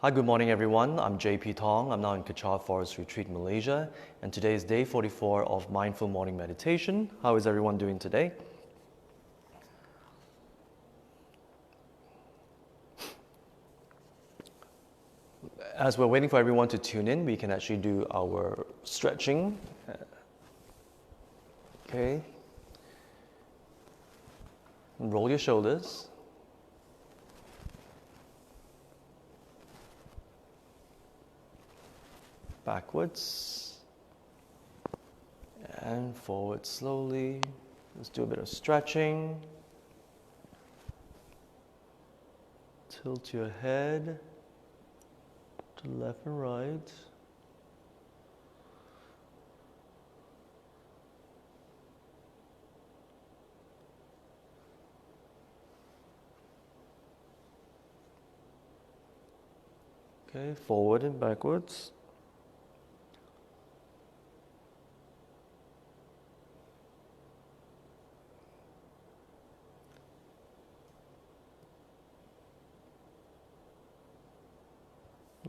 Hi, good morning everyone. I'm JP Thong. I'm now in Kechara Forest Retreat, Malaysia, and today is day 44 of Mindful Morning Meditation. How is everyone doing today? As we're waiting for everyone to tune in, we can actually do our stretching. Okay. Roll your shoulders. Backwards and forward slowly. Let's do a bit of stretching. Tilt your head to left and right. Okay, forward and backwards.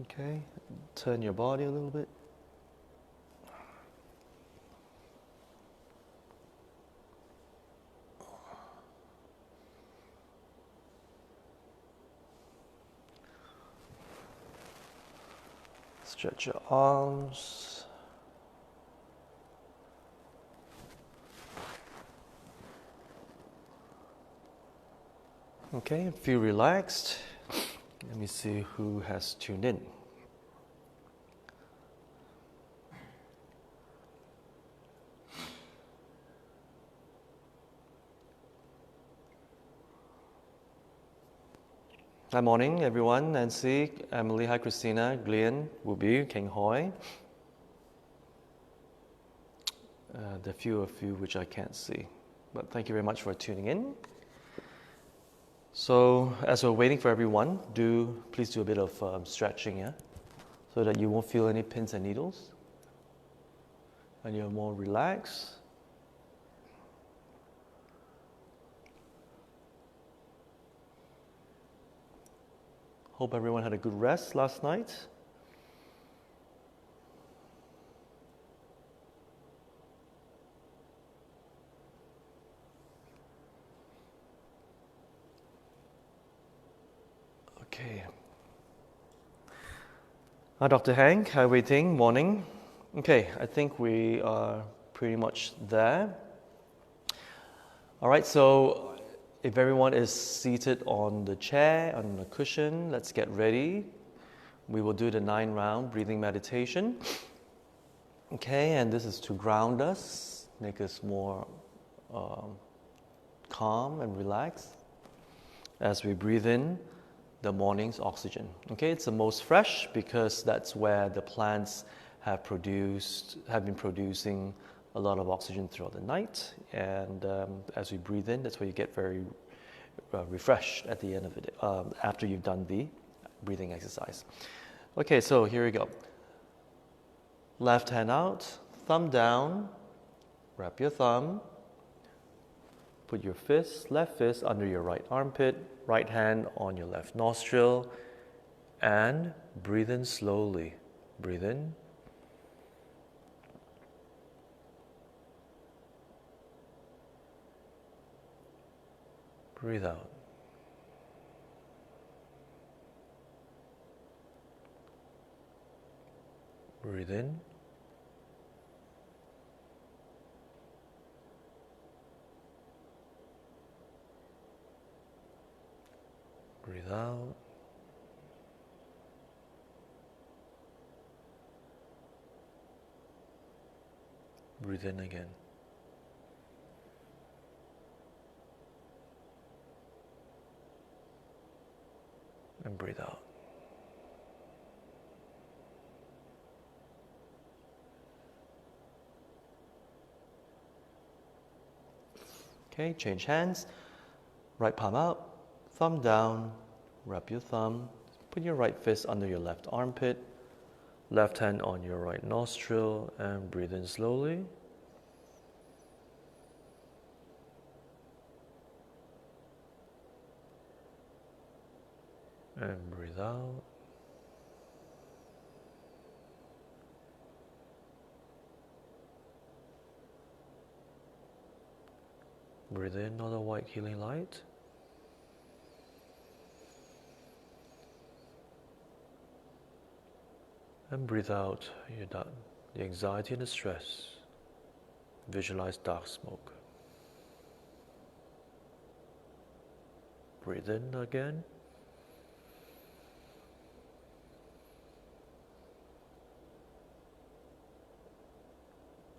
Okay, turn your body a little bit. Stretch your arms. Okay, feel relaxed. Let me see who has tuned in. Hi, morning everyone. Nancy, Emily, hi Christina, Glenn, Wubi, King Hoi. The few of you which I can't see, but thank you very much for tuning in. So as we're waiting for everyone, please do a bit of stretching, yeah, so that you won't feel any pins and needles, and you're more relaxed. Hope everyone had a good rest last night. Okay. Hi, Dr. Hank. Hi, Wei Ting. Morning. Okay, I think we are pretty much there. All right, so if everyone is seated on the chair, on the cushion, let's get ready. We will do the 9-round breathing meditation. Okay, and this is to ground us, make us more calm and relaxed as we breathe in the morning's oxygen. Okay, it's the most fresh because that's where the plants have been producing a lot of oxygen throughout the night, and as we breathe in, that's where you get very refreshed at the end of it, after you've done the breathing exercise. Okay, so here we go. Left hand out, thumb down, wrap your thumb, put your left fist under your right armpit, right hand on your left nostril, and breathe in slowly. Breathe in. Breathe out. Breathe in. Breathe out. Breathe in again. And breathe out. Okay, change hands. Right palm out, thumb down, wrap your thumb, put your right fist under your left armpit, left hand on your right nostril, and breathe in slowly. And breathe out. Breathe in another white healing light. And breathe out the anxiety and the stress. Visualize dark smoke. Breathe in again.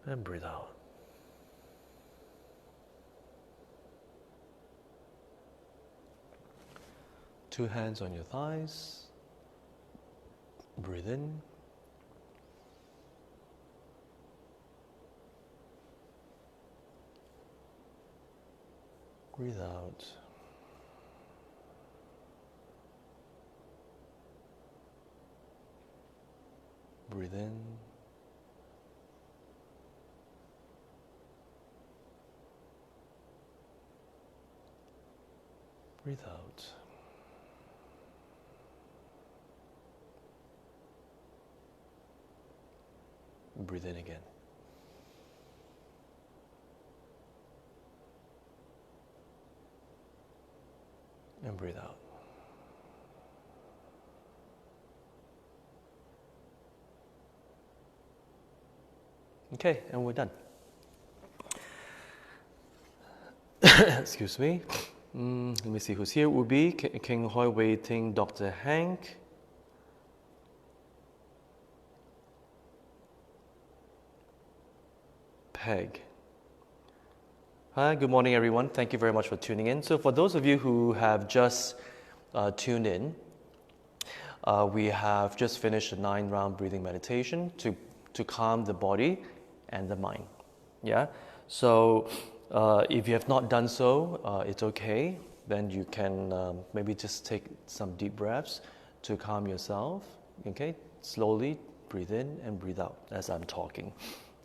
And breathe out. Two hands on your thighs. Breathe in. Breathe out. Breathe in. Breathe out. Breathe in again. And breathe out. Okay, and we're done. Excuse me. Let me see who's here. Ubi, King Hoi waiting, Dr. Hank. Peg. Hi, good morning everyone. Thank you very much for tuning in. So for those of you who have just tuned in, we have just finished a 9-round breathing meditation to calm the body and the mind. Yeah. So if you have not done so, it's okay. Then you can maybe just take some deep breaths to calm yourself. Okay. Slowly breathe in and breathe out as I'm talking.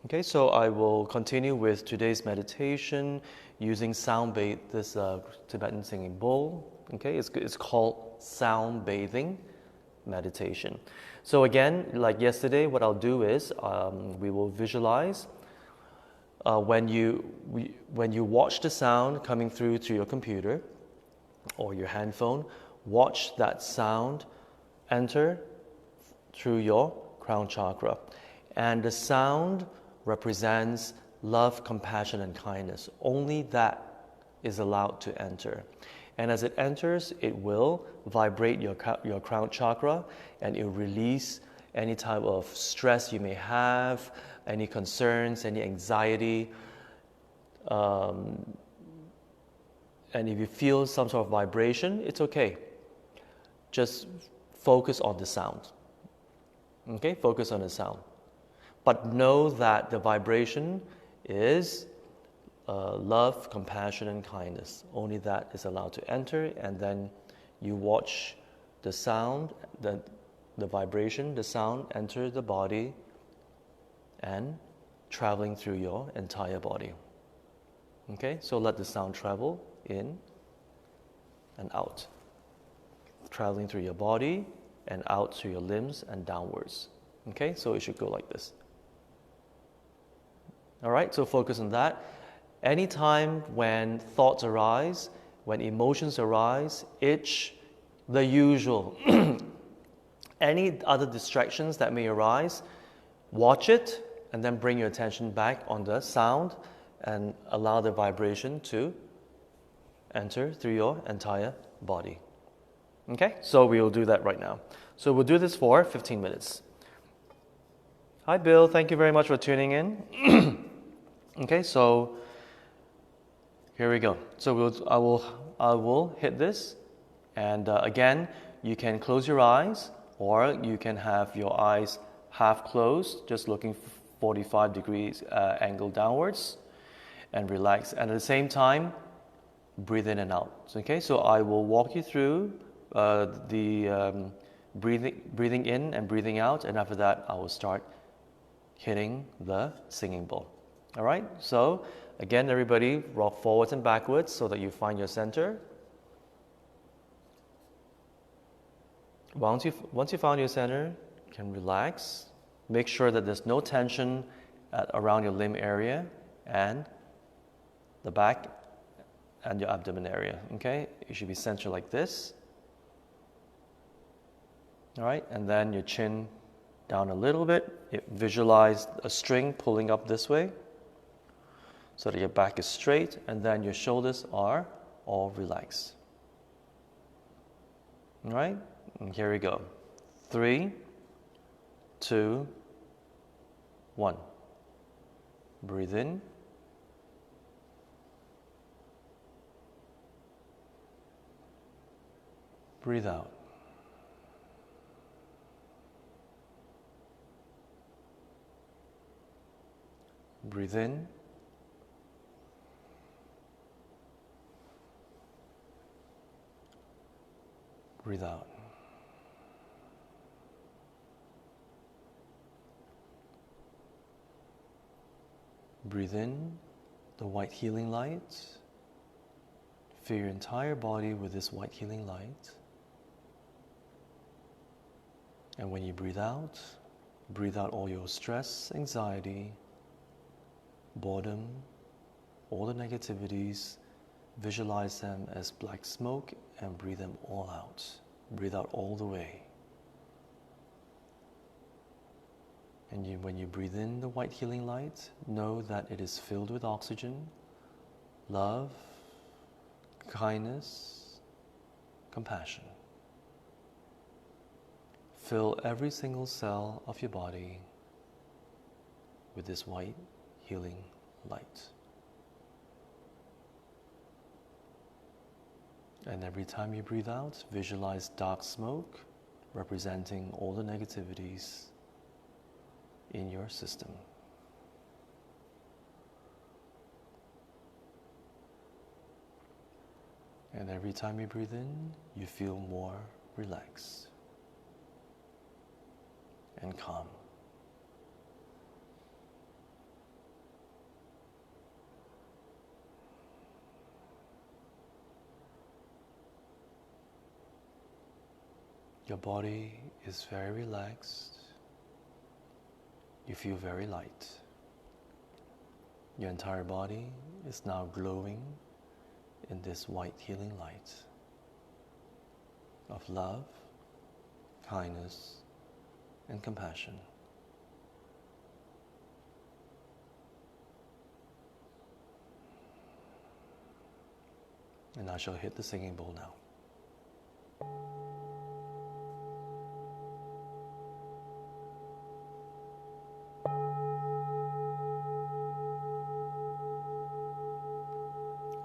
Okay, so I will continue with today's meditation using this Tibetan singing bowl. Okay, it's called sound bathing meditation. So again, like yesterday, what I'll do is we will visualize when you watch the sound coming through to your computer or your handphone, watch that sound enter through your crown chakra, and the sound represents love, compassion, and kindness. Only that is allowed to enter. And as it enters, it will vibrate your crown chakra, and it will release any type of stress you may have, any concerns, any anxiety. And if you feel some sort of vibration, it's okay. Just focus on the sound. Okay, focus on the sound. But know that the vibration is love, compassion, and kindness. Only that is allowed to enter, and then you watch the sound, the vibration, the sound enter the body and traveling through your entire body. Okay, so let the sound travel in and out, traveling through your body and out through your limbs and downwards. Okay, so it should go like this. All right, so focus on that. Anytime when thoughts arise, when emotions arise, itch, the usual, any other distractions that may arise, watch it and then bring your attention back on the sound and allow the vibration to enter through your entire body. Okay, so we will do that right now. So we'll do this for 15 minutes. Hi Bill, thank you very much for tuning in. Okay, so here we go. So I will hit this, and again, you can close your eyes, or you can have your eyes half closed, just looking 45 degrees angle downwards, and relax. And at the same time, breathe in and out. Okay, so I will walk you through the breathing in and breathing out, and after that, I will start hitting the singing bowl. All right, so again, everybody rock forwards and backwards so that you find your center. Once you found your center, you can relax. Make sure that there's no tension around your limb area and the back and your abdomen area, okay? You should be centered like this. All right, and then your chin down a little bit. Visualize a string pulling up this way so that your back is straight, and then your shoulders are all relaxed. All right, and here we go. 3, 2, 1. Breathe in. Breathe out. Breathe in. Breathe out. Breathe in the white healing light. Fill your entire body with this white healing light. And when you breathe out all your stress, anxiety, boredom, all the negativities. Visualize them as black smoke and breathe them all out. Breathe out all the way. And when you breathe in the white healing light, know that it is filled with oxygen, love, kindness, compassion. Fill every single cell of your body with this white healing light. And every time you breathe out, visualize dark smoke representing all the negativities in your system. And every time you breathe in, you feel more relaxed and calm. Your body is very relaxed. You feel very light. Your entire body is now glowing in this white healing light of love, kindness, and compassion. And I shall hit the singing bowl now.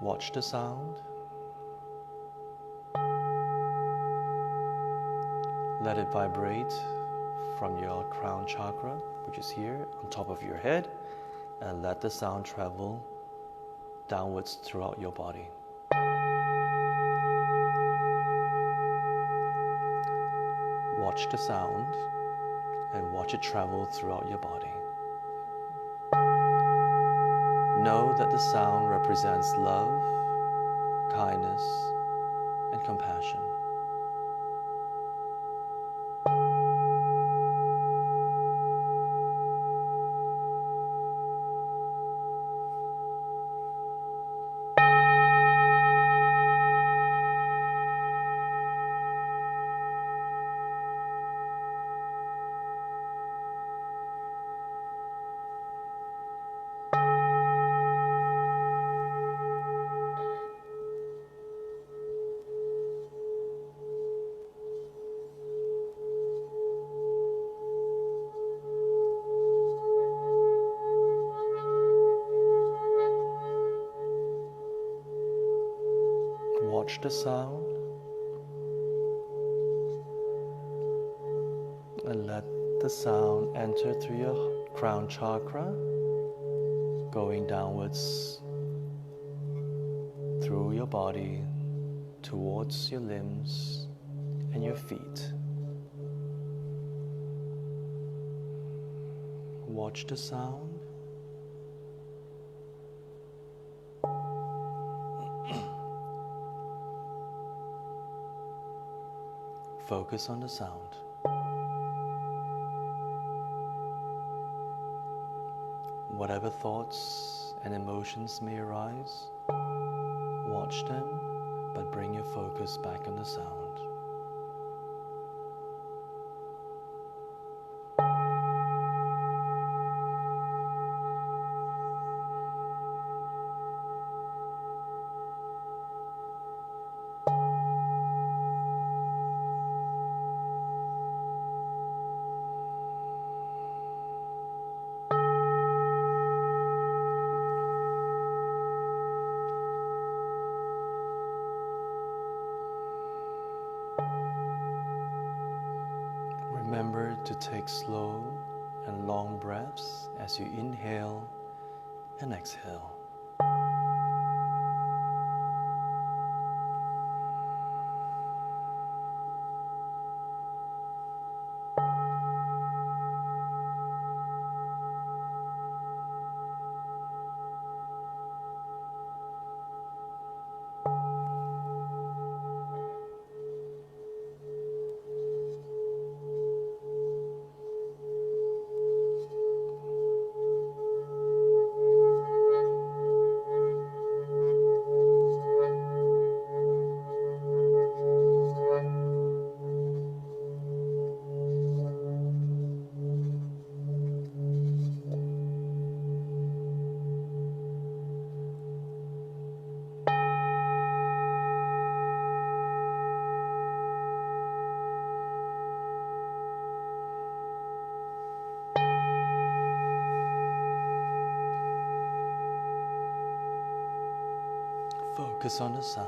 Watch the sound. Let it vibrate from your crown chakra, which is here on top of your head, and let the sound travel downwards throughout your body. Watch the sound and watch it travel throughout your body. Know that the sound represents love, kindness, and compassion. Watch the sound and let the sound enter through your crown chakra, going downwards through your body towards your limbs and your feet. Watch the sound. Focus on the sound. Whatever thoughts and emotions may arise, Watch them, but bring your focus back on the sound. Remember to take slow and long breaths as you inhale and exhale. Focus on the sound.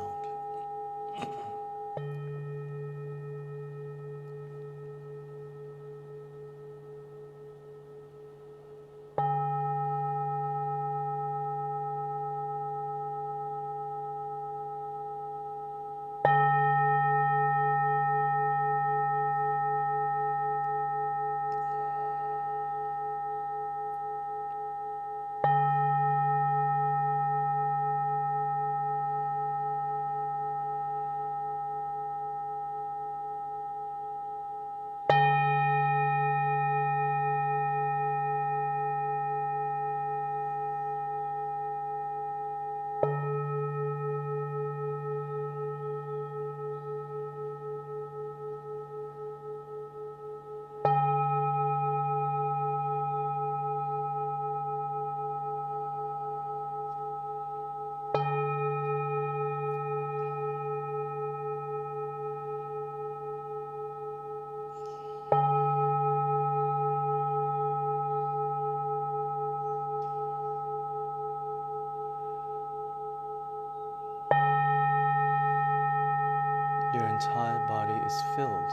Your entire body is filled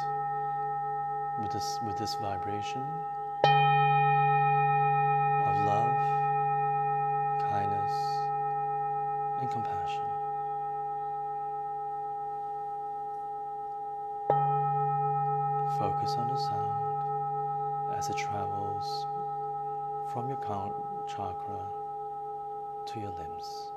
with this vibration of love, kindness, and compassion. Focus on the sound as it travels from your crown chakra to your limbs.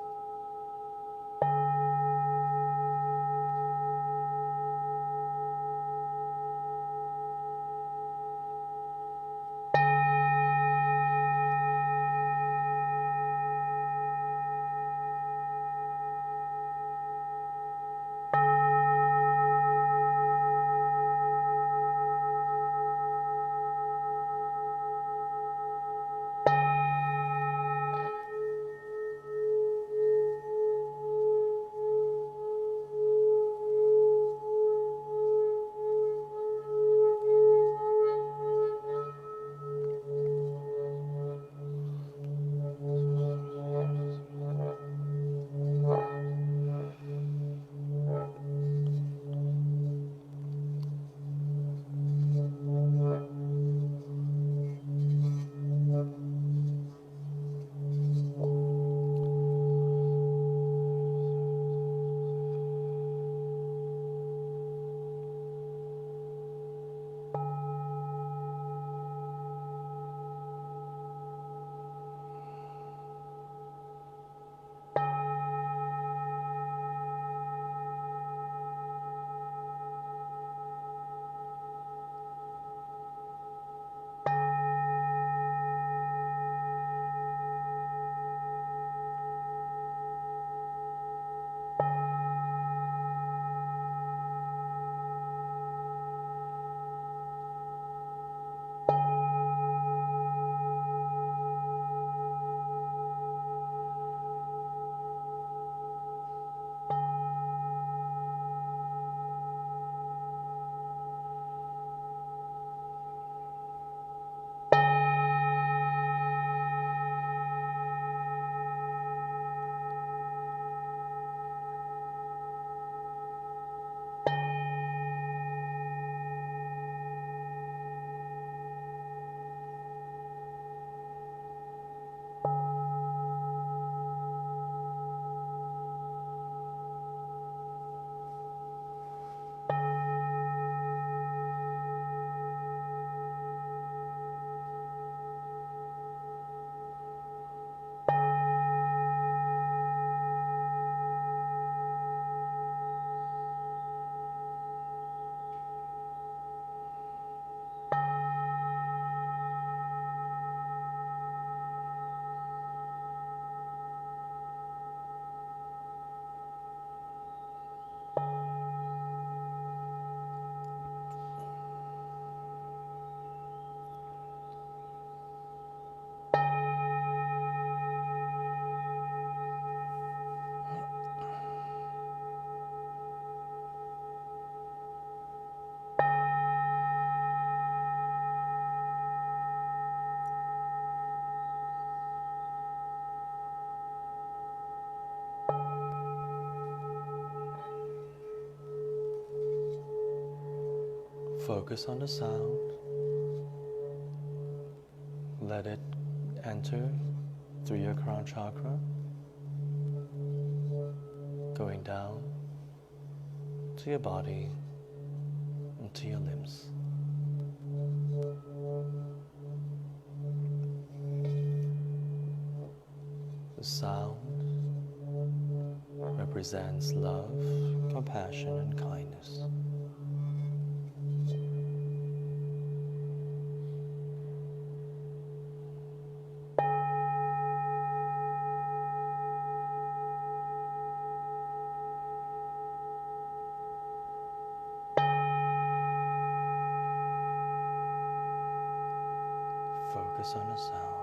Focus on the sound. Let it enter through your crown chakra, going down to your body and to your limbs. The sound represents love, compassion, and kindness. Focus on the sound.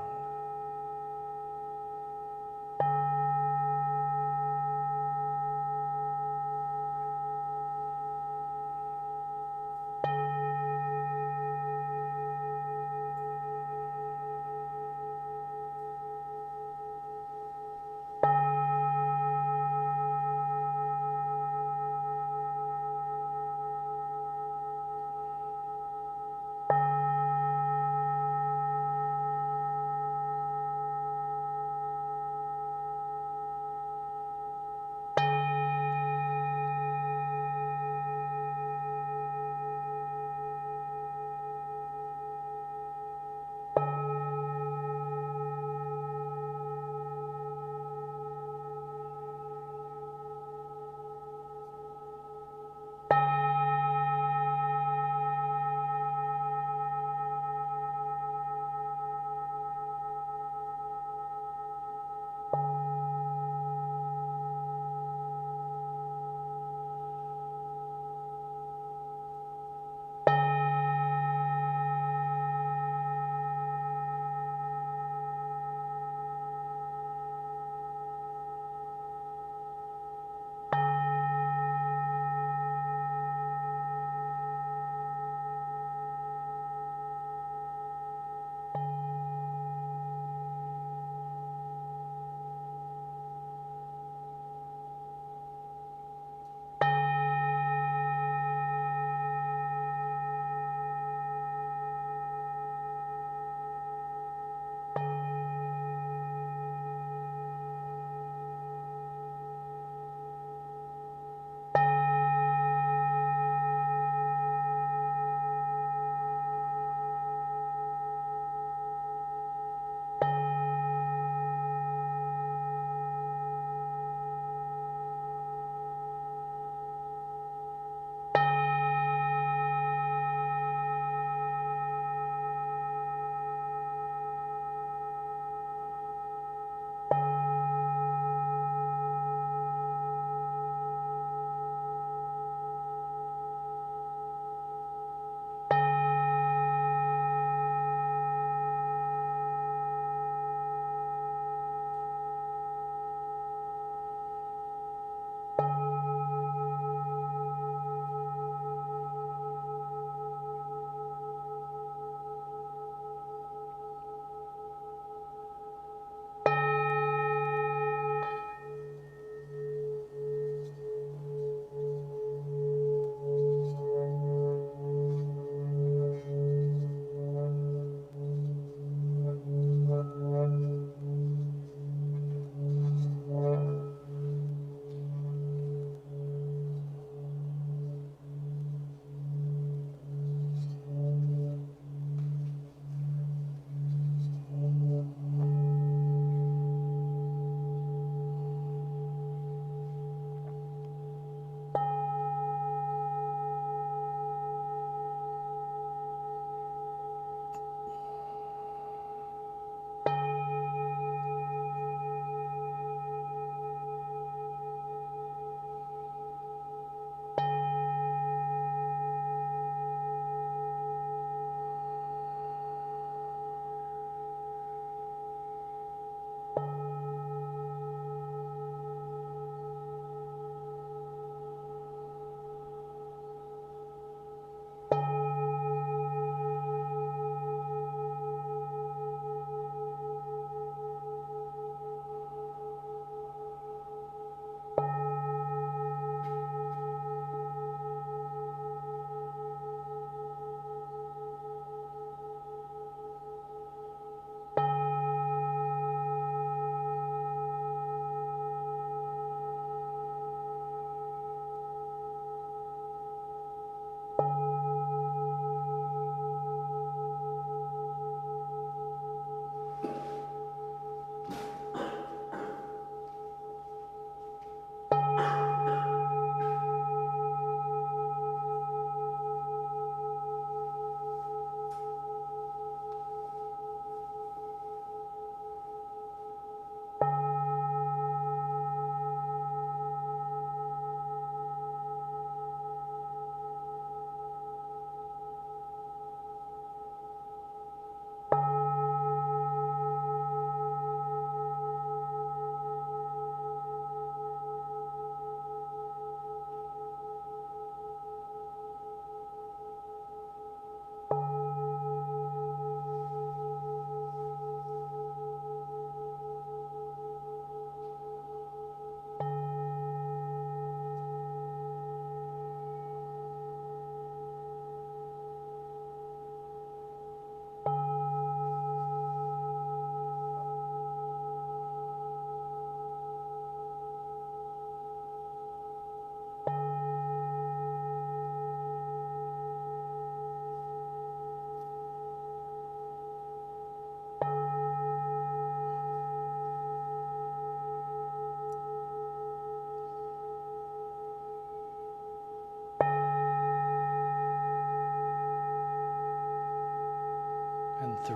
3,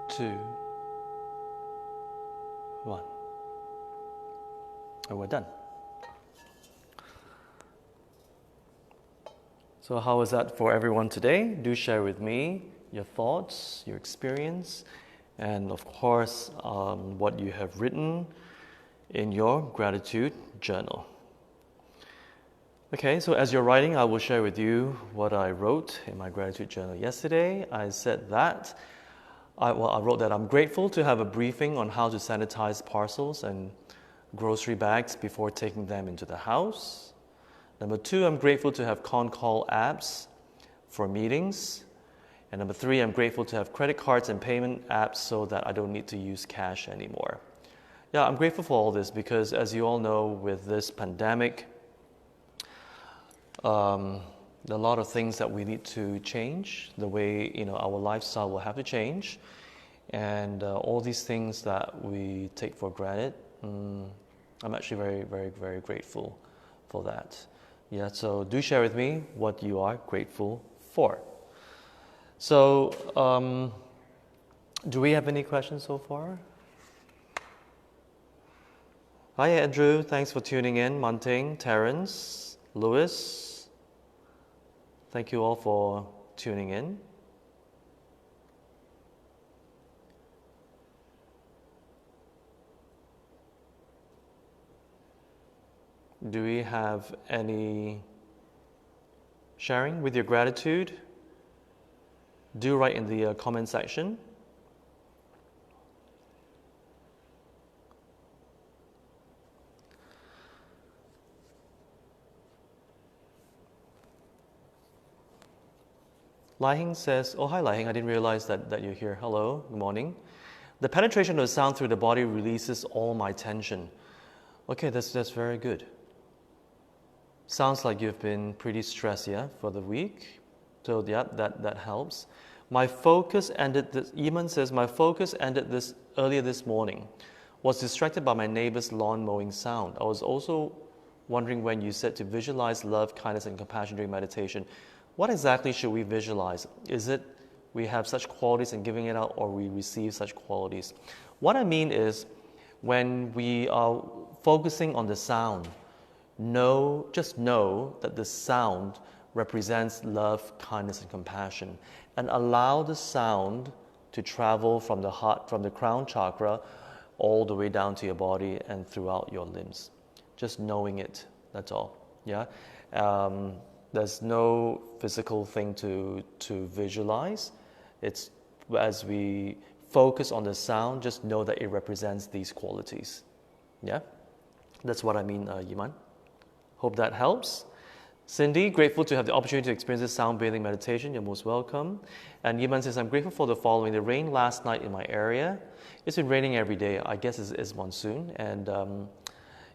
2, 1. And we're done. So how was that for everyone today? Do share with me your thoughts, your experience, and of course, what you have written in your gratitude journal. Okay, so as you're writing, I will share with you what I wrote in my gratitude journal yesterday. I said that, I wrote that I'm grateful to have a briefing on how to sanitize parcels and grocery bags before taking them into the house. Number 2, I'm grateful to have con call apps for meetings. And number 3, I'm grateful to have credit cards and payment apps so that I don't need to use cash anymore. Yeah, I'm grateful for all this because, as you all know, with this pandemic, there are a lot of things that we need to change. The way our lifestyle will have to change, and all these things that we take for granted. I'm actually very, very, very grateful for that. Yeah, so do share with me what you are grateful for. So, do we have any questions so far? Hi, Andrew. Thanks for tuning in. Munting, Terrence, Lewis. Thank you all for tuning in. Do we have any sharing with your gratitude? Do write in the comment section. Lai Hing says, oh hi Lai Hing, I didn't realize that you're here. Hello, good morning. The penetration of the sound through the body releases all my tension. Okay, that's very good. Sounds like you've been pretty stressed, yeah, for the week. So yeah, that helps. My focus ended this, Eamon says, my focus ended this earlier this morning. Was distracted by my neighbor's lawn mowing sound. I was also wondering when you said to visualize love, kindness, and compassion during meditation. What exactly should we visualize? Is it we have such qualities and giving it out, or we receive such qualities? What I mean is, when we are focusing on the sound, just know that the sound represents love, kindness, and compassion, and allow the sound to travel from the heart, from the crown chakra, all the way down to your body and throughout your limbs. Just knowing it, that's all. Yeah, there's no physical thing to visualize. It's as we focus on the sound, just know that it represents these qualities. Yeah, that's what I mean, Yiman. Hope that helps. Cindy, grateful to have the opportunity to experience this sound bathing meditation. You're most welcome. And Yiman says, I'm grateful for the following. The rain last night in my area. It's been raining every day. I guess it's monsoon. And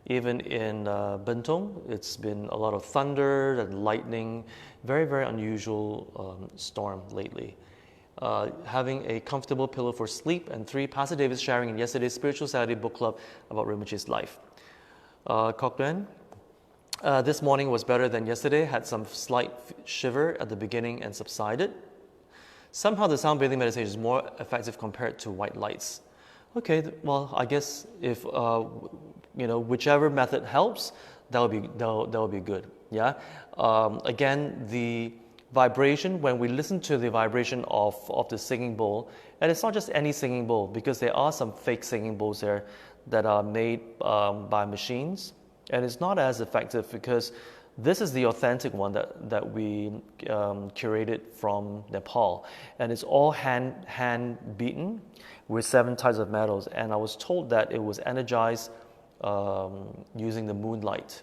even in Bentong, it's been a lot of thunder and lightning. Very, very unusual storm lately. Having a comfortable pillow for sleep. And 3, Pastor Davis sharing in yesterday's Spiritual Saturday book club about Rinpoche's life. Cochran, this morning was better than yesterday. Had some slight shiver at the beginning and subsided. Somehow the sound bathing meditation is more effective compared to white lights. Okay, well, I guess if whichever method helps, that will be good. Yeah. Again, the vibration, when we listen to the vibration of the singing bowl, and it's not just any singing bowl, because there are some fake singing bowls there that are made by machines, and it's not as effective because this is the authentic one that we curated from Nepal, and it's all hand beaten with 7 types of metals, and I was told that it was energized using the moonlight.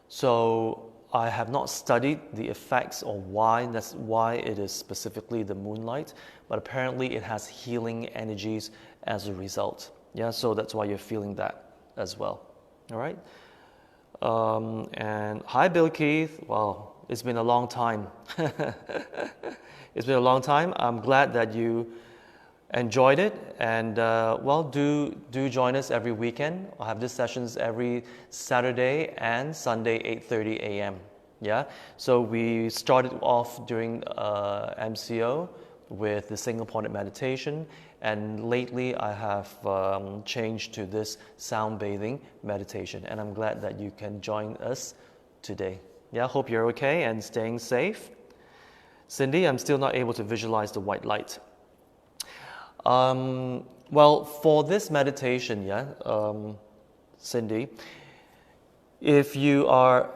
So I have not studied the effects or why it is specifically the moonlight, but apparently it has healing energies as a result. Yeah, so that's why you're feeling that as well. All right. And hi, Bill Keith. Wow, it's been a long time. It's been a long time. I'm glad that you enjoyed it, and do join us every weekend. I'll have these sessions every Saturday and Sunday, 8:30 a.m. Yeah, so we started off during MCO with the single-pointed meditation, and lately I have changed to this sound bathing meditation, and I'm glad that you can join us today. Yeah, hope you're okay and staying safe. Cindy, I'm still not able to visualize the white light. Well, for this meditation, Cindy, if you are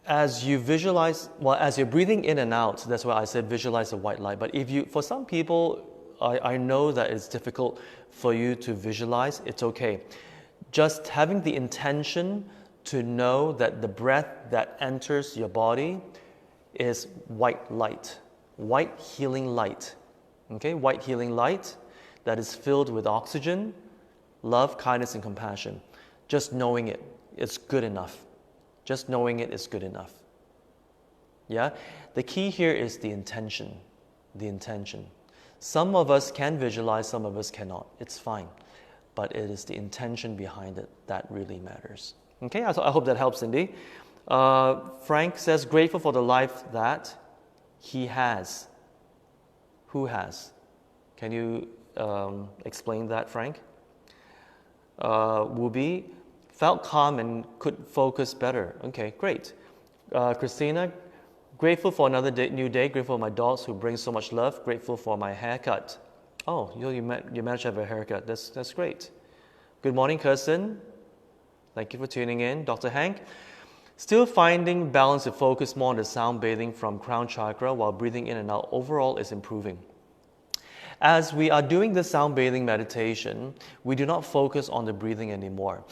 as you visualize, well, as you're breathing in and out, that's why I said visualize the white light. But if you, for some people, I know that it's difficult for you to visualize, it's okay. Just having the intention to know that the breath that enters your body is white light, white healing light. Okay, white healing light that is filled with oxygen, love, kindness, and compassion. Just knowing it, it's good enough. Just knowing it is good enough. Yeah? The key here is the intention. The intention. Some of us can visualize, some of us cannot. It's fine. But it is the intention behind it that really matters. Okay, I hope that helps, Cindy. Frank says, grateful for the life that he has. Who has? Can you explain that, Frank? Wubi, felt calm and could focus better. Okay, great. Christina, grateful for another new day. Grateful for my dogs who bring so much love. Grateful for my haircut. Oh, you managed to have a haircut. That's great. Good morning, Kirsten. Thank you for tuning in. Dr. Hank, still finding balance to focus more on the sound bathing from crown chakra while breathing in and out. Overall is improving. As we are doing the sound bathing meditation, we do not focus on the breathing anymore.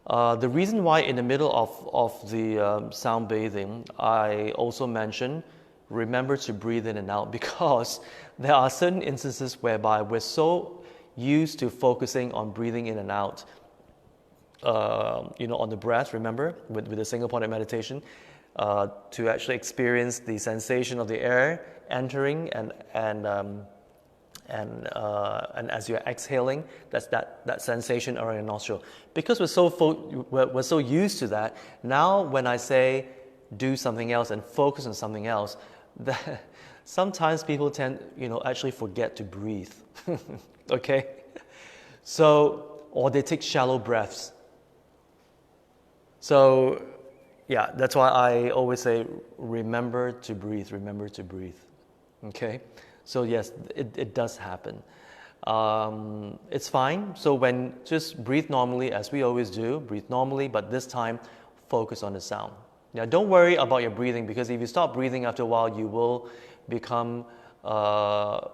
The reason why in the middle of the sound bathing, I also mentioned, remember to breathe in and out, because there are certain instances whereby we're so used to focusing on breathing in and out, on the breath, remember, with the single-pointed meditation, to actually experience the sensation of the air entering and as you're exhaling, that's that sensation around your nostril. Because we're so used to that, now when I say do something else and focus on something else, sometimes people tend, actually forget to breathe. Okay? So, or they take shallow breaths. So, yeah, that's why I always say, remember to breathe, okay? So yes, it does happen. It's fine. So when just breathe normally, as we always do, breathe normally, but this time, focus on the sound. Now, don't worry about your breathing, because if you stop breathing after a while, you will become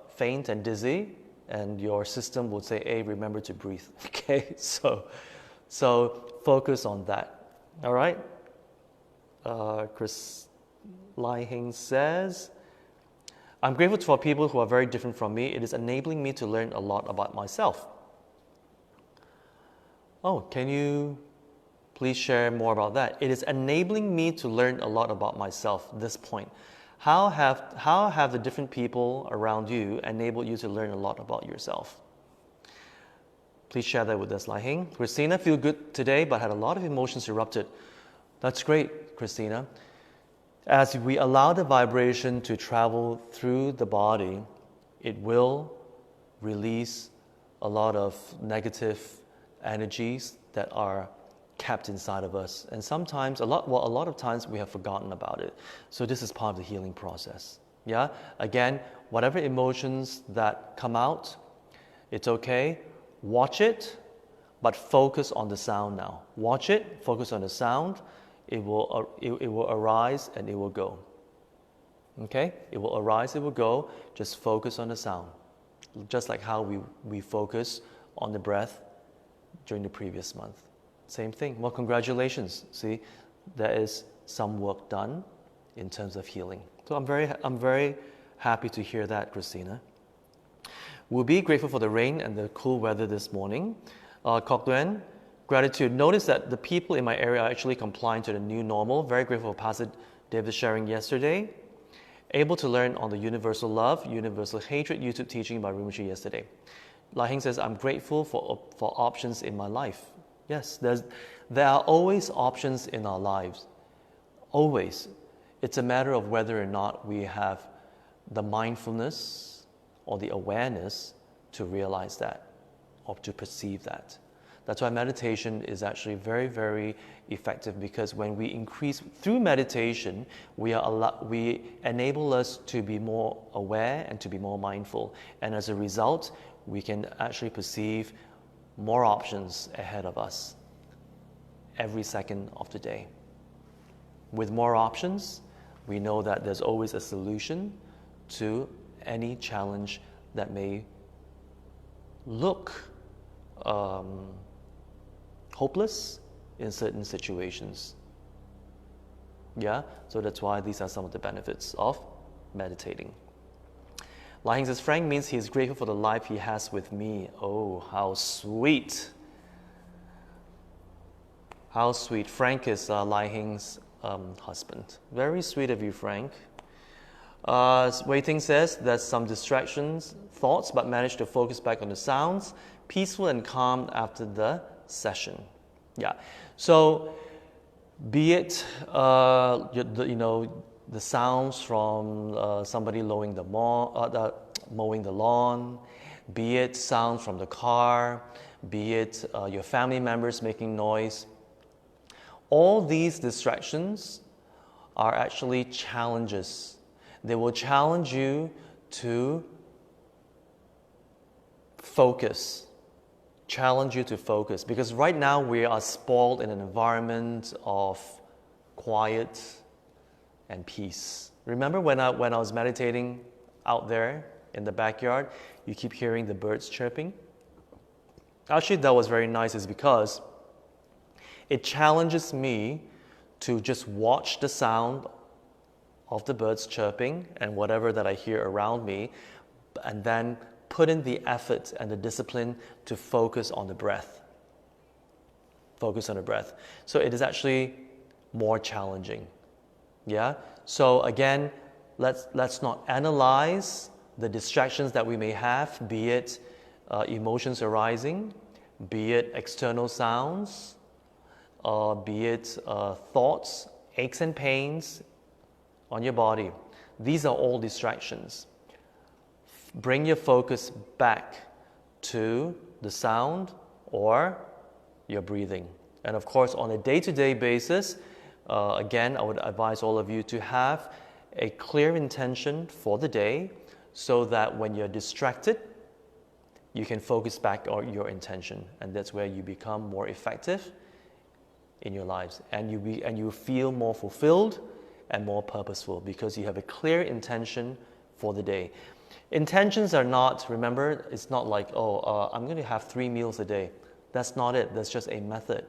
faint and dizzy, and your system will say, hey, remember to breathe, okay? So focus on that, all right? Chris Lai Hing says, I'm grateful for people who are very different from me. It is enabling me to learn a lot about myself. Oh, can you please share more about that? It is enabling me to learn a lot about myself, this point. How have the different people around you enabled you to learn a lot about yourself? Please share that with us, Lai Hing. Christina, feel good today, but had a lot of emotions erupted. That's great, Christina. As we allow the vibration to travel through the body, it will release a lot of negative energies that are kept inside of us. And sometimes, a lot of times we have forgotten about it. So this is part of the healing process. Yeah? Again, whatever emotions that come out, it's okay. Watch it, but focus on the sound now. Watch it, focus on the sound. It will arise and it will go. Okay? It will arise, it will go. Just focus on the sound. Just like how we focus on the breath during the previous month. Same thing. Well, congratulations. See, there is some work done in terms of healing. So I'm very happy to hear that, Christina. We'll be grateful for the rain and the cool weather this morning. Kok Duen, gratitude. Notice that the people in my area are actually complying to the new normal. Very grateful for Pastor David's sharing yesterday. Able to learn on the universal love, universal hatred YouTube teaching by Rinpoche yesterday. La Hing says, I'm grateful for options in my life. Yes, there are always options in our lives. Always. It's a matter of whether or not we have the mindfulness or the awareness to realize that or to perceive that. That's why meditation is actually very, very effective, because when we increase through meditation, we enable us to be more aware and to be more mindful. And as a result, we can actually perceive more options ahead of us every second of the day. With more options, we know that there's always a solution to any challenge that may look hopeless in certain situations. Yeah, so that's why these are some of the benefits of meditating. Lai says, Frank means he is grateful for the life he has with me. Oh, how sweet. How sweet. Frank is Lai Hing's husband. Very sweet of you, Frank. Wei Ting says, there's some distractions, thoughts, but managed to focus back on the sounds, peaceful and calm after the session. Yeah. So, be it the sounds from somebody mowing the lawn, be it sounds from the car, be it your family members making noise. All these distractions are actually challenges. They will challenge you to focus. Because right now we are spoiled in an environment of quiet and peace. Remember when I was meditating out there in the backyard, you keep hearing the birds chirping? Actually, that was very nice, is because it challenges me to just watch the sound of the birds chirping and whatever that I hear around me, and then put in the effort and the discipline to focus on the breath. So it is actually more challenging. Yeah? So again, let's not analyze the distractions that we may have, be it emotions arising, be it external sounds, be it thoughts, aches and pains on your body. These are all distractions. Bring your focus back to the sound or your breathing. And of course, on a day-to-day basis, again, I would advise all of you to have a clear intention for the day, so that when you're distracted, you can focus back on your intention, and that's where you become more effective in your lives, and you feel more fulfilled and more purposeful, because you have a clear intention for the day. Intentions are not, remember, it's not like, I'm going to have 3 meals a day. That's not it. That's just a method.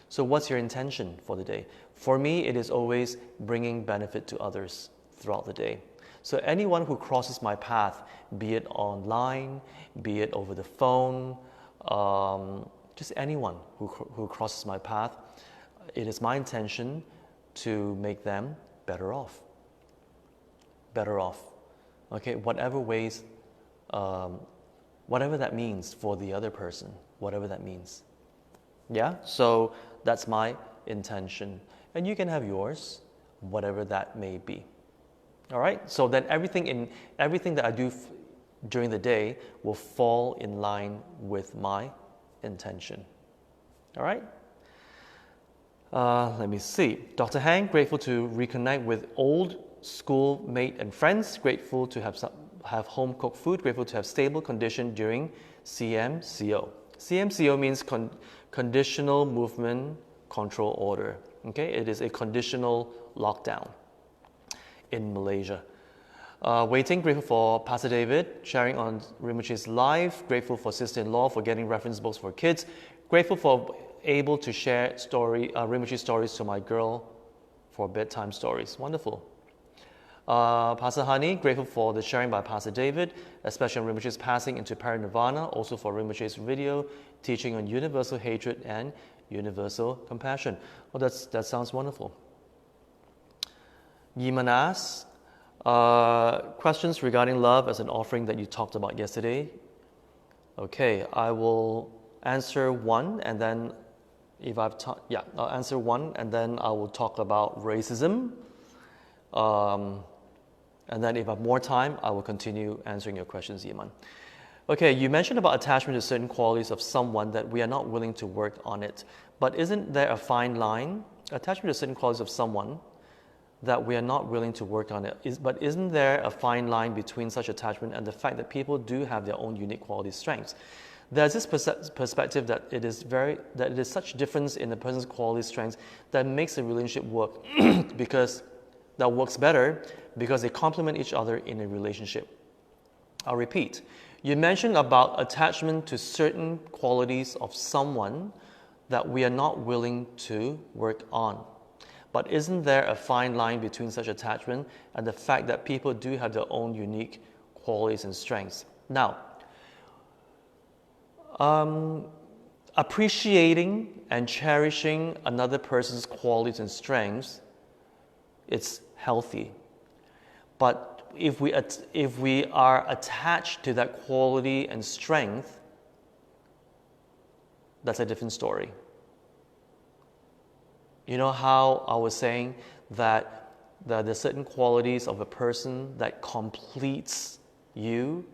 So what's your intention for the day? For me, it is always bringing benefit to others throughout the day. So anyone who crosses my path, be it online, be it over the phone, just anyone who crosses my path, it is my intention to make them better off. Okay, whatever ways, whatever that means for the other person, whatever that means. Yeah, so that's my intention. And you can have yours, whatever that may be. All right, so then everything that I do during the day will fall in line with my intention. All right? Let me see. Dr. Hang, grateful to reconnect with old school mate and friends, grateful to have home cooked food, grateful to have stable condition during CMCO. CMCO means conditional movement control order. Okay, it is a conditional lockdown in Malaysia. Waiting, grateful for Pastor David sharing on Rinpoche's life, grateful for sister-in-law for getting reference books for kids, grateful for able to share Rinpoche stories to my girl for bedtime stories. Wonderful. Pastor Hani, grateful for the sharing by Pastor David, especially on Rinpoche's passing into parinirvana, also for Rinpoche's video teaching on universal hatred and universal compassion. Well, that sounds wonderful. Yiman asks, questions regarding love as an offering that you talked about yesterday. Okay, I will answer one, and then I'll answer one, and then I will talk about racism. And then if I have more time, I will continue answering your questions, Yeman. Okay, you mentioned about attachment to certain qualities of someone that we are not willing to work on it. But isn't there a fine line? Attachment to certain qualities of someone that we are not willing to work on it. But isn't there a fine line between such attachment and the fact that people do have their own unique qualities, strengths? There's this perspective that it is such difference in a person's quality strengths that makes a relationship work because that works better because they complement each other in a relationship. I'll repeat. You mentioned about attachment to certain qualities of someone that we are not willing to work on. But isn't there a fine line between such attachment and the fact that people do have their own unique qualities and strengths? Now, appreciating and cherishing another person's qualities and strengths, it's healthy. But if we are attached to that quality and strength, that's a different story. You know how I was saying that there's certain qualities of a person that completes you?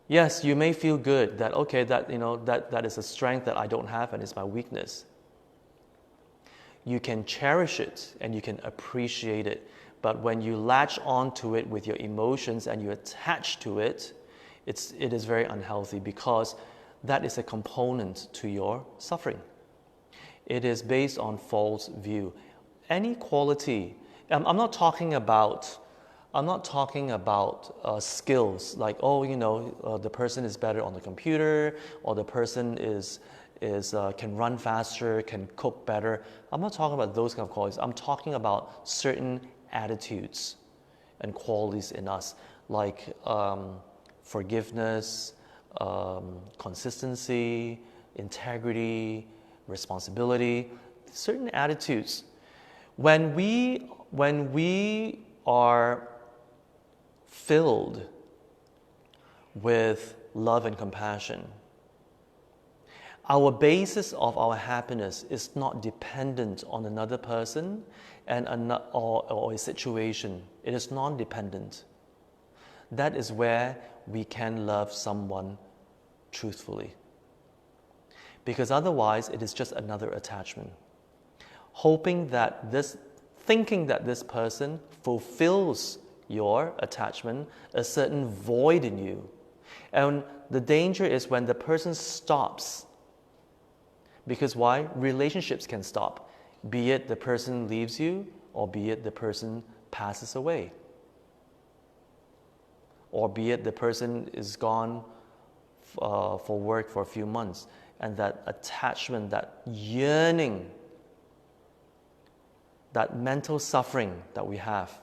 Yes, you may feel good that, okay, that is a strength that I don't have and it's my weakness. You can cherish it and you can appreciate it. But when you latch onto it with your emotions and you attach to it, it is very unhealthy because that is a component to your suffering. It is based on false view. Any quality, I'm not talking about skills like, the person is better on the computer or the person can run faster, can cook better. I'm not talking about those kind of qualities. I'm talking about certain attitudes and qualities in us, like forgiveness, consistency, integrity, responsibility, certain attitudes. When we are filled with love and compassion, our basis of our happiness is not dependent on another person or a situation. It is non-dependent. That is where we can love someone truthfully. Because otherwise, it is just another attachment. Thinking that this person fulfills your attachment, a certain void in you. And the danger is when the person stops. Because why? Relationships can stop. Be it the person leaves you, or be it the person passes away. Or be it the person is gone for work for a few months. And that attachment, that yearning, that mental suffering that we have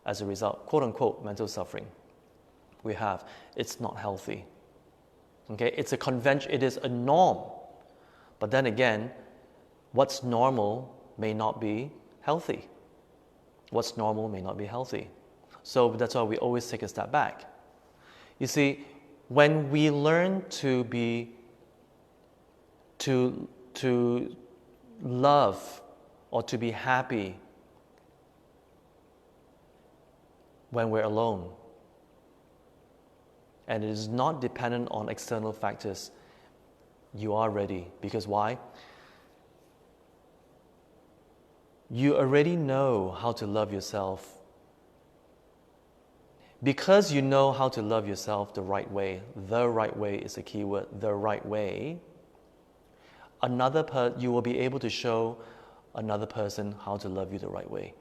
as a result, quote unquote, mental suffering we have, it's not healthy. Okay, it's a convention, it is a norm. But then again, what's normal may not be healthy. What's normal may not be healthy. So that's why we always take a step back. You see, when we learn to love or to be happy when we're alone, and it is not dependent on external factors, you are ready. Because why? You already know how to love yourself. Because you know how to love yourself the right way is a key word, the right way, you will be able to show another person how to love you the right way.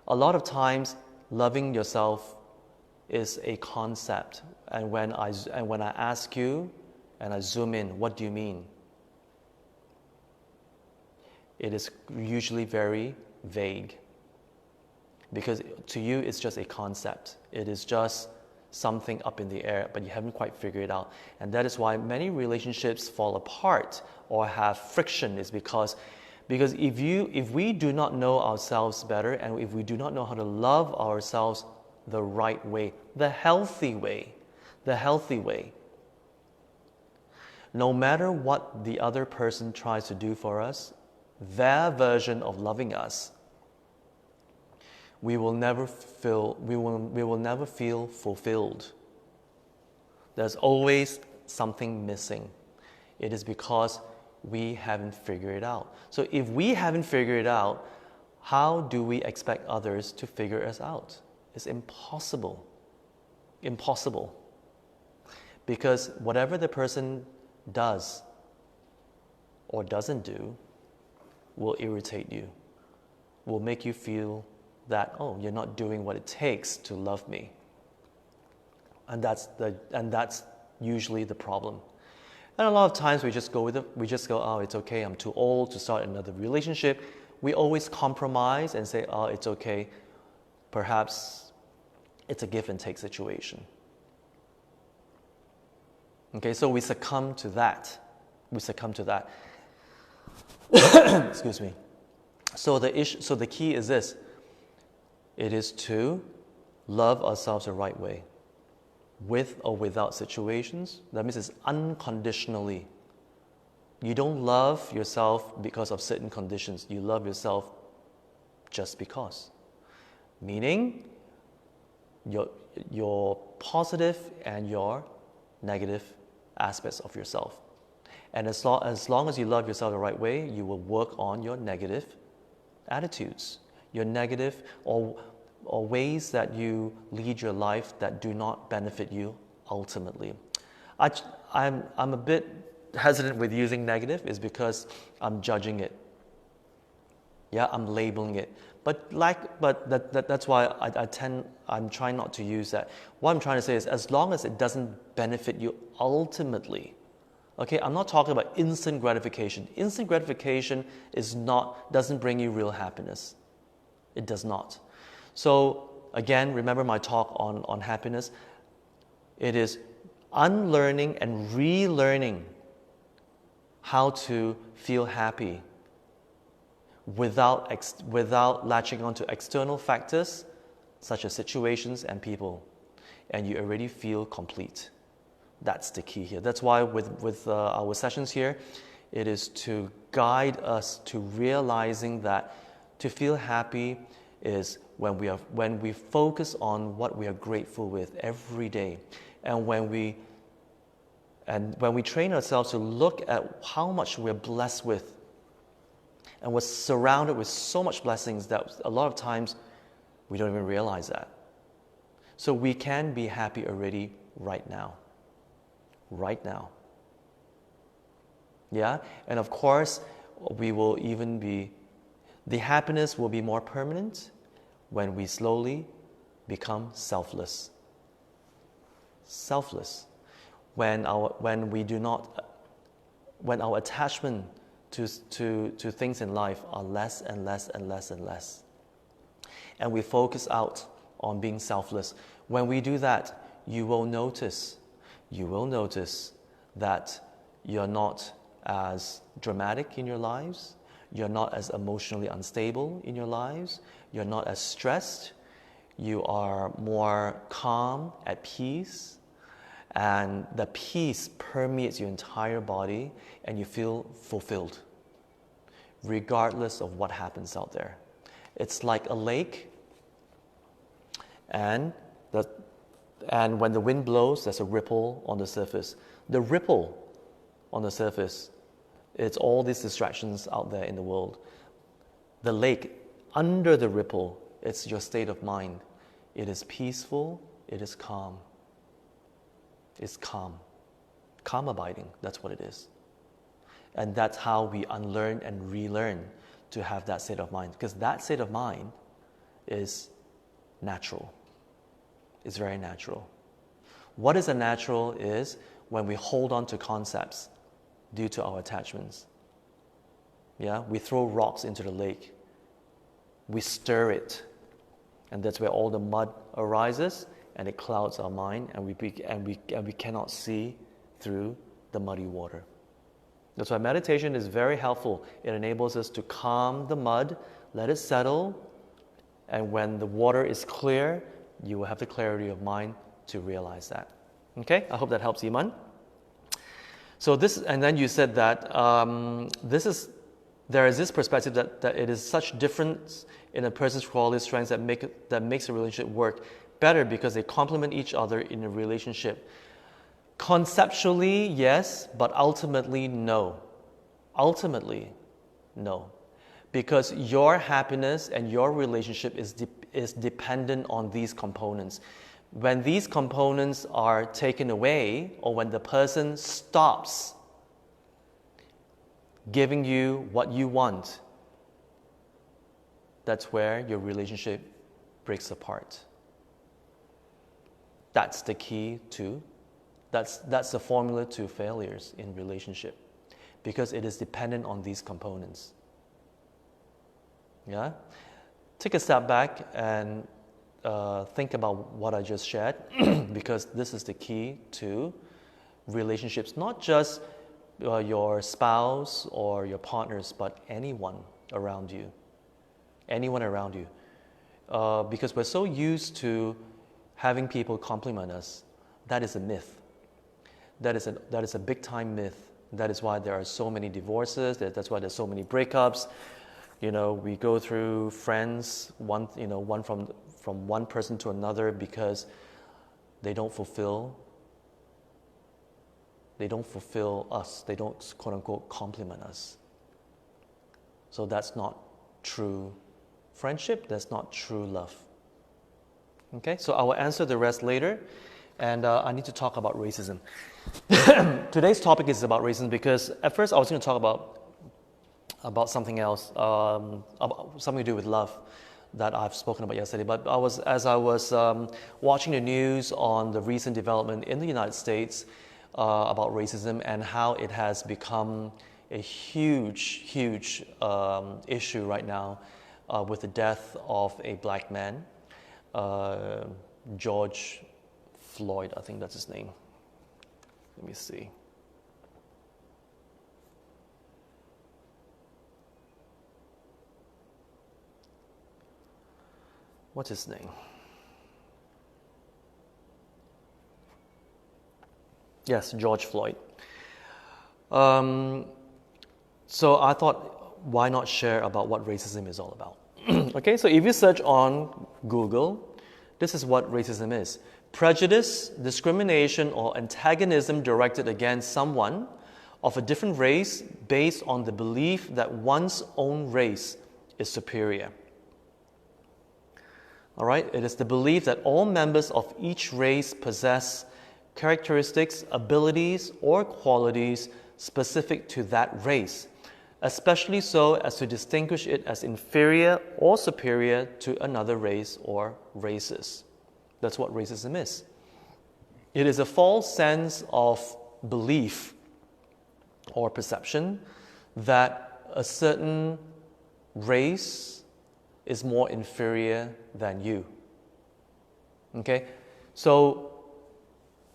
A lot of times, loving yourself is a concept, and when I ask you and I zoom in, what do you mean? It is usually very vague, because to you it's just a concept. It is just something up in the air, but you haven't quite figured it out. And that is why many relationships fall apart or have friction, is because if we do not know ourselves better, and if we do not know how to love ourselves the right way, the healthy way, No matter what the other person tries to do for us, their version of loving us, we will never feel fulfilled. There's always something missing. It is because we haven't figured it out. So if we haven't figured it out, how do we expect others to figure us out? It's impossible. Impossible. Because whatever the person does or doesn't do will irritate you, will make you feel that, oh, you're not doing what it takes to love me. And that's usually the problem. And a lot of times we just go, oh, it's okay, I'm too old to start another relationship. We always compromise and say, oh, it's okay. Perhaps it's a give and take situation. Okay, so we succumb to that. Excuse me. So the key is this. It is to love ourselves the right way, with or without situations. That means it's unconditionally. You don't love yourself because of certain conditions. You love yourself just because. Meaning, your positive and your negative aspects of yourself. And as long as you love yourself the right way, you will work on your negative attitudes, your negative or ways that you lead your life that do not benefit you ultimately. I'm a bit hesitant with using negative is because I'm judging it. Yeah, I'm labeling it. But that's why I'm trying not to use that. What I'm trying to say is, as long as it doesn't benefit you ultimately. Okay, I'm not talking about instant gratification. Instant gratification doesn't bring you real happiness. It does not. So again, remember my talk on happiness. It is unlearning and relearning how to feel happy without latching onto external factors such as situations and people, and you already feel complete. That's the key here. That's why with our sessions here, it is to guide us to realizing that to feel happy is when we focus on what we are grateful with every day, and when we train ourselves to look at how much we're blessed with, and we're surrounded with so much blessings that a lot of times we don't even realize that. So we can be happy already right now. Right now. Yeah? And of course, the happiness will be more permanent when we slowly become selfless. Selfless. When our attachment to things in life are less and less and less and less. And we focus out on being selfless. When we do that, you will notice that you're not as dramatic in your lives, you're not as emotionally unstable in your lives, you're not as stressed, you are more calm, at peace, and the peace permeates your entire body and you feel fulfilled, regardless of what happens out there. It's like a lake, and when the wind blows, there's a ripple on the surface. The ripple on the surface, it's all these distractions out there in the world. The lake, under the ripple, it's your state of mind. It is peaceful, it is calm. It's calm. Calm abiding, that's what it is. And that's how we unlearn and relearn to have that state of mind. Because that state of mind is natural. It's very natural. What is a natural is when we hold on to concepts due to our attachments. Yeah, we throw rocks into the lake. We stir it. And that's where all the mud arises, and it clouds our mind, and we cannot see through the muddy water. That's why meditation is very helpful. It enables us to calm the mud, let it settle, and when the water is clear, you will have the clarity of mind to realize that. Okay? I hope that helps, Iman. So this, and then you said that there is this perspective that it is such difference in a person's quality strengths that makes a relationship work better because they complement each other in a relationship. Conceptually, yes, but ultimately, no. Ultimately, no. Because your happiness and your relationship is dependent on these components. When these components are taken away, or when the person stops giving you what you want, that's where your relationship breaks apart. That's the key to, that's the formula to failures in relationship, because it is dependent on these components. Yeah? Take a step back and think about what I just shared, because this is the key to relationships, not just your spouse or your partners, but anyone around you. Anyone around you. Because we're so used to having people compliment us. That is a myth. That is a big time myth. That is why there are so many divorces. That's why there's so many breakups. You know, we go through friends, one from one person to another, because they don't fulfill us. They don't, quote unquote, compliment us. So that's not true friendship. That's not true love. Okay, so I will answer the rest later, and I need to talk about racism. Today's topic is about racism because at first I was going to talk about something else, about something to do with love that I've spoken about yesterday. But as I was watching the news on the recent development in the United States about racism and how it has become a huge issue right now with the death of a black man, George Floyd, I think that's his name. Let me see. What's his name? Yes, George Floyd. So I thought, why not share about what racism is all about? Okay, so if you search on Google, this is what racism is. Prejudice, discrimination, or antagonism directed against someone of a different race based on the belief that one's own race is superior. All right, it is the belief that all members of each race possess characteristics, abilities, or qualities specific to that race, especially so as to distinguish it as inferior or superior to another race or races. That's what racism is. It is a false sense of belief or perception that a certain race is more inferior than you. Okay? So,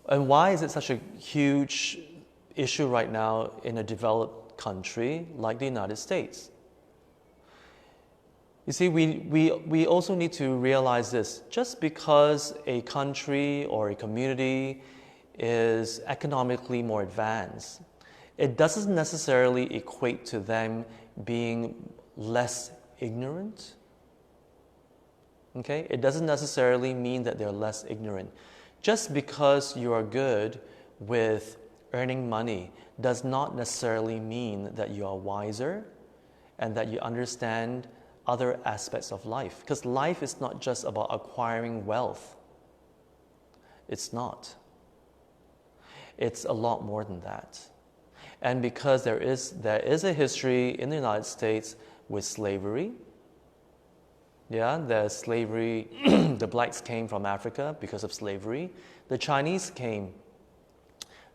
and why is it such a huge issue right now in a developed country like the United States? You see, we also need to realize this. Just because a country or a community is economically more advanced, it doesn't necessarily equate to them being less ignorant. Okay? It doesn't necessarily mean that they're less ignorant. Just because you are good with earning money does not necessarily mean that you are wiser and that you understand other aspects of life. Because life is not just about acquiring wealth. It's not. It's a lot more than that. And because there is a history in the United States with slavery. Yeah, there's slavery. The blacks came from Africa because of slavery. The Chinese came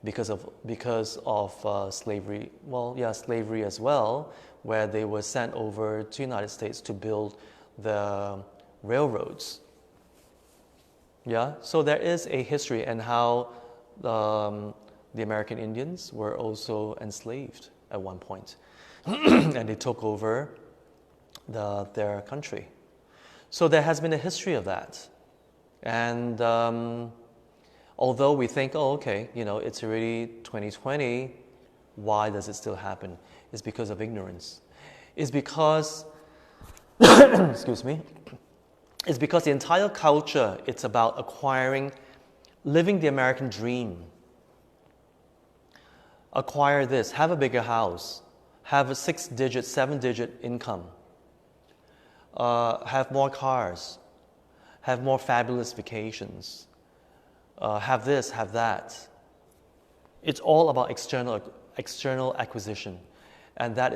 because of slavery. Well, yeah, slavery as well, where they were sent over to the United States to build the railroads. Yeah, so there is a history, and how the American Indians were also enslaved at one point, and they took over their country. So there has been a history of that, and although we think, oh, okay, it's already 2020, Why does it still happen? It's because of ignorance. It's because, excuse me, it's because the entire culture, it's about living the American dream. Acquire this, have a bigger house, have a 6-digit, 7-digit income, have more cars, have more fabulous vacations, have this, have that. It's all about external acquisition. And that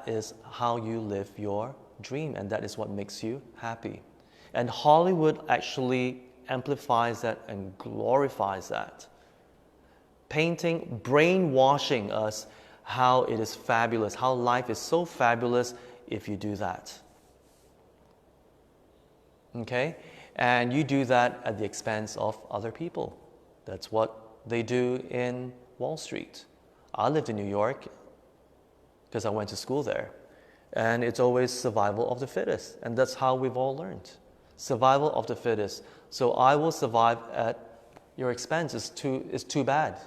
is how you live your dream, and that is what makes you happy. And Hollywood actually amplifies that and glorifies that. Painting, brainwashing us how it is fabulous, how life is so fabulous if you do that. Okay? And you do that at the expense of other people. That's what they do in Wall Street. I lived in New York because I went to school there. And it's always survival of the fittest. And that's how we've all learned. Survival of the fittest. So I will survive at your expense. It's too bad.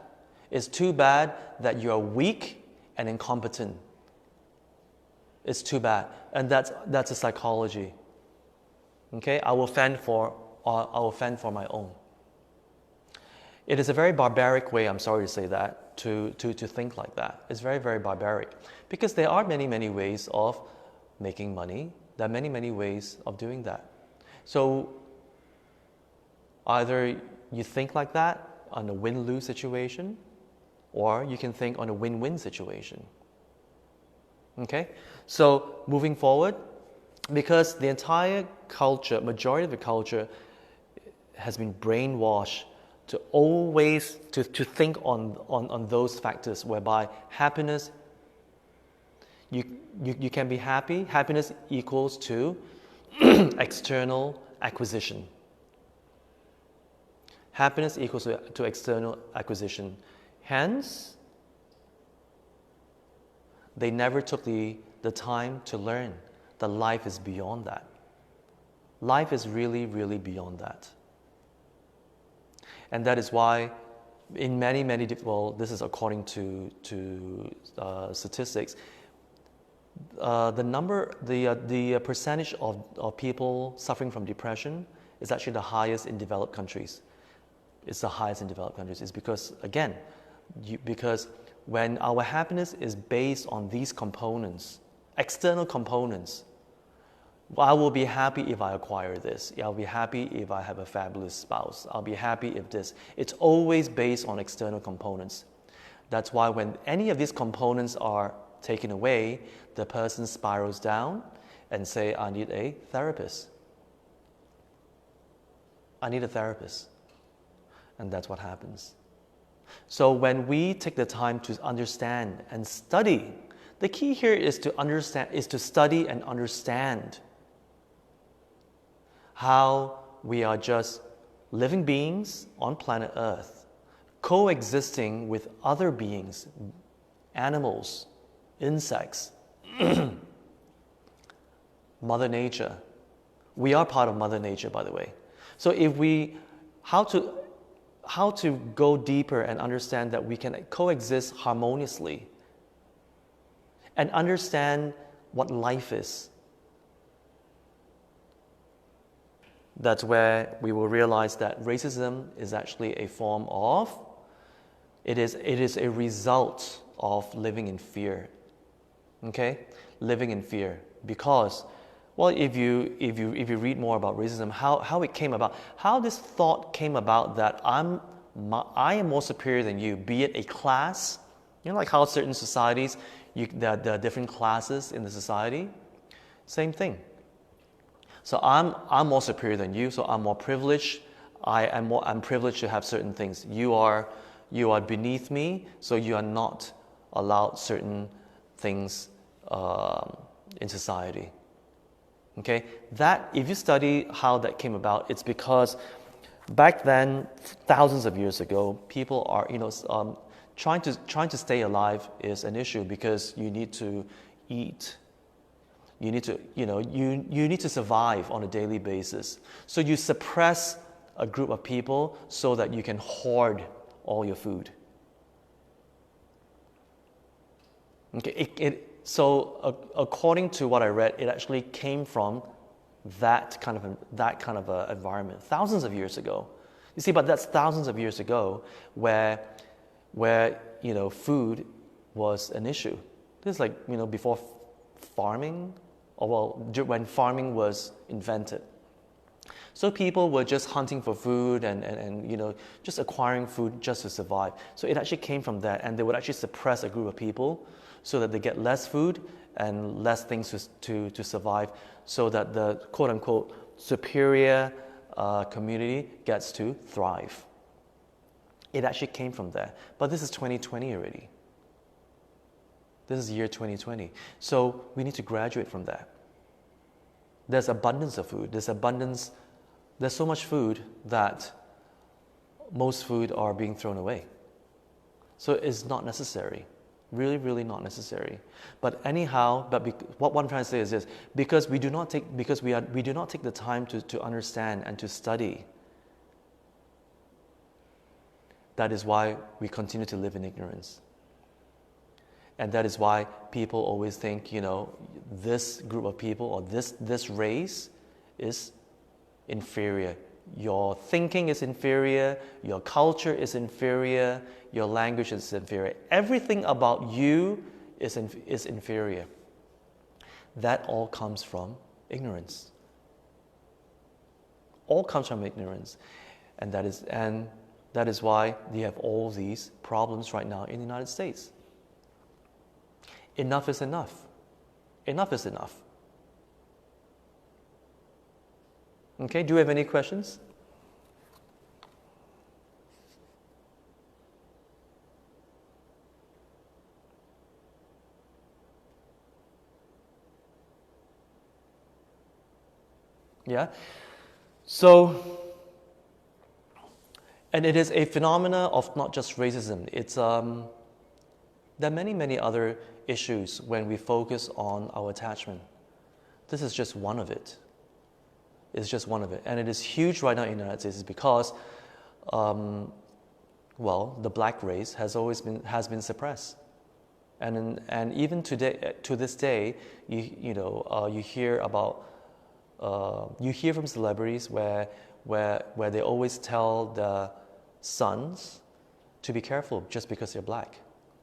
It's too bad that you are weak and incompetent. It's too bad. And that's a psychology. Okay? I will fend for my own. It is a very barbaric way, I'm sorry to say that, to think like that. It's very, very barbaric. Because there are many, many ways of making money. There are many, many ways of doing that. So either you think like that on a win-lose situation, or you can think on a win-win situation. Okay? So moving forward, because the entire culture, majority of the culture, has been brainwashed to always to think on those factors whereby happiness, you can be happy. Happiness equals to external acquisition. Happiness equals to external acquisition. Hence, they never took the time to learn that life is beyond that. Life is really, really beyond that. And that is why in many, this is according to statistics, the percentage of people suffering from depression is actually the highest in developed countries. It's the highest in developed countries. It's because, again, because when our happiness is based on these components, external components, I will be happy if I acquire this. I'll be happy if I have a fabulous spouse. I'll be happy if this. It's always based on external components. That's why when any of these components are taken away, the person spirals down and say, I need a therapist. I need a therapist. And that's what happens. So when we take the time to understand and study, the key here is to understand, is to study and understand how we are just living beings on planet Earth, coexisting with other beings, animals, insects, Mother Nature. We are part of Mother Nature, by the way. So how to go deeper and understand that we can coexist harmoniously and understand what life is. That's where we will realize that racism is actually a form of, it is a result of living in fear. Okay? Living in fear. Because, well, if you read more about racism, how it came about, how this thought came about that I am more superior than you, be it a class, like how certain societies, there are different classes in the society, same thing. So I'm more superior than you, so I'm more privileged. I'm privileged to have certain things. You are beneath me, so you are not allowed certain things in society. Okay, that if you study how that came about, it's because back then, thousands of years ago, people are trying to stay alive is an issue because you need to eat. You need to, you need to survive on a daily basis. So you suppress a group of people so that you can hoard all your food. Okay, according to what I read, it actually came from that kind of a environment thousands of years ago. You see, but that's thousands of years ago, where food was an issue. This is like before farming, or when farming was invented. So people were just hunting for food and just acquiring food just to survive. So it actually came from that, and they would actually suppress a group of people so that they get less food and less things to survive, so that the quote-unquote superior community gets to thrive. It actually came from there. But this is 2020 already. This is year 2020. So we need to graduate from that. There's abundance of food. There's so much food that most food are being thrown away. So it's not necessary. Really, really not necessary. But anyhow, what I'm trying to say is this: because we do not take the time to understand and to study. That is why we continue to live in ignorance. And that is why people always think, this group of people or this race is inferior. Your thinking is inferior, your culture is inferior, your language is inferior. Everything about you is inferior. That all comes from ignorance. All comes from ignorance. And that is why you have all these problems right now in the United States. Enough is enough. Enough is enough. Okay, do you have any questions? Yeah? So, and it is a phenomena of not just racism. It's there are many, many other issues when we focus on our attachment. This is just one of it. It's just one of it. And it is huge right now in the United States because, the black race has been suppressed. And even today, to this day, you hear about, you hear from celebrities where they always tell the sons to be careful just because they're black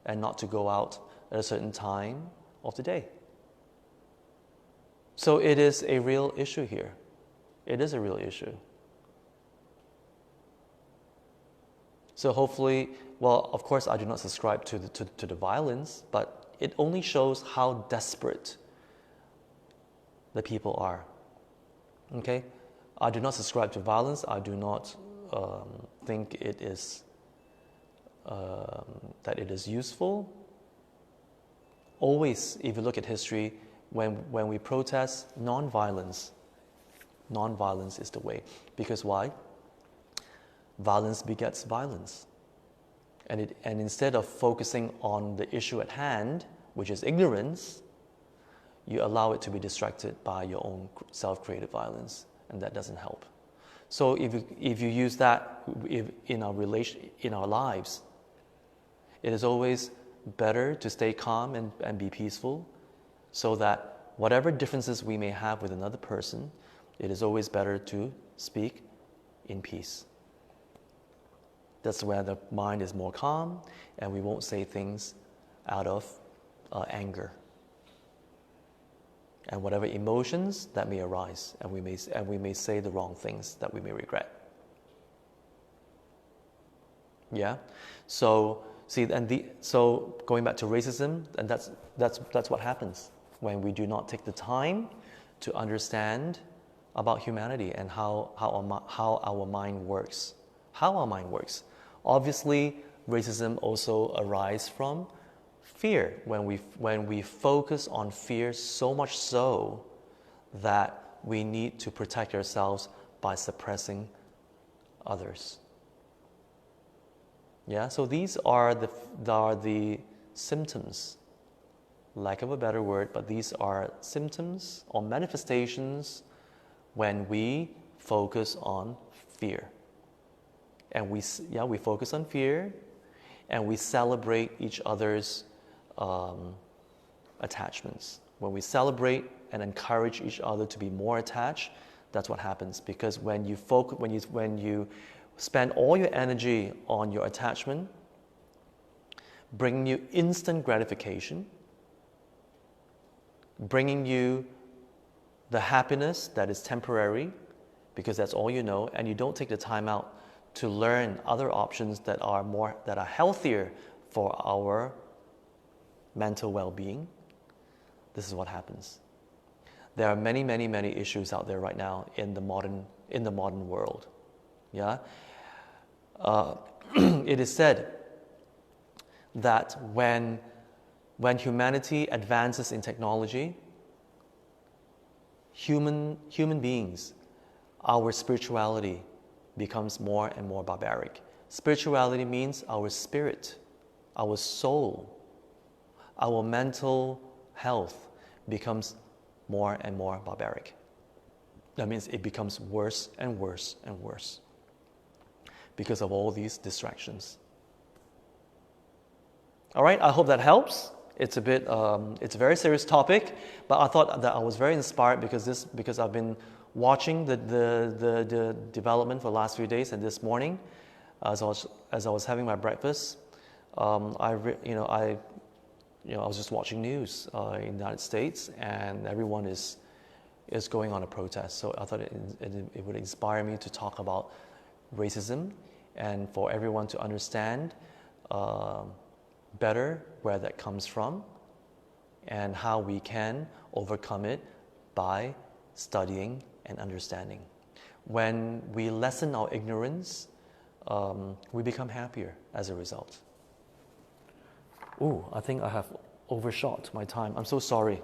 and not to go out at a certain time of the day. So it is a real issue here. It is a real issue. So hopefully, of course I do not subscribe to the violence, but it only shows how desperate the people are. Okay? I do not subscribe to violence. I do not think it is that it is useful. Always, if you look at history, when we protest, non-violence is the way. Because why? Violence begets violence. And instead of focusing on the issue at hand, which is ignorance, you allow it to be distracted by your own self-created violence, and that doesn't help. So if you use that in our lives, it is always better to stay calm and be peaceful, so that whatever differences we may have with another person, it is always better to speak in peace. That's where the mind is more calm, and we won't say things out of anger. And whatever emotions that may arise, and we may say the wrong things that we may regret. Yeah. So so going back to racism, and that's what happens when we do not take the time to understand about humanity and how our mind works. How our mind works. Obviously, racism also arises from fear. When we focus on fear so much so that we need to protect ourselves by suppressing others. Yeah, so these are the symptoms, lack of a better word, but these are symptoms or manifestations when we focus on fear. And we focus on fear, and we celebrate each other's attachments. When we celebrate and encourage each other to be more attached, that's what happens. Because when you spend all your energy on your attachment, bringing you instant gratification, bringing you the happiness that is temporary, because that's all you know, and you don't take the time out to learn other options that are healthier for our mental well-being, this is what happens. There are many, many, many issues out there right now in the modern world. Yeah, it is said that when humanity advances in technology, human beings, our spirituality becomes more and more barbaric. Spirituality means our spirit, our soul, our mental health becomes more and more barbaric. That means it becomes worse and worse and worse because of all these distractions. All right, I hope that helps. It's a very serious topic, but I thought that I was very inspired because I've been watching the development for the last few days, and this morning, as I was having my breakfast, I was just watching news in the United States, and everyone is going on a protest. So I thought it would inspire me to talk about racism and for everyone to understand better where that comes from and how we can overcome it by studying and understanding. When we lessen our ignorance, we become happier as a result. Ooh, I think I have overshot my time. I'm so sorry.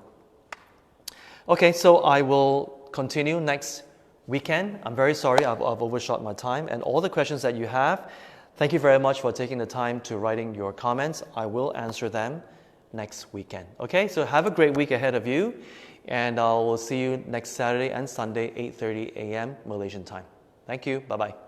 Okay, so I will continue next weekend. I'm very sorry I've overshot my time. And all the questions that you have, thank you very much for taking the time to writing your comments. I will answer them next weekend. Okay, so have a great week ahead of you. And I will see you next Saturday and Sunday, 8:30 a.m. Malaysian time. Thank you. Bye-bye.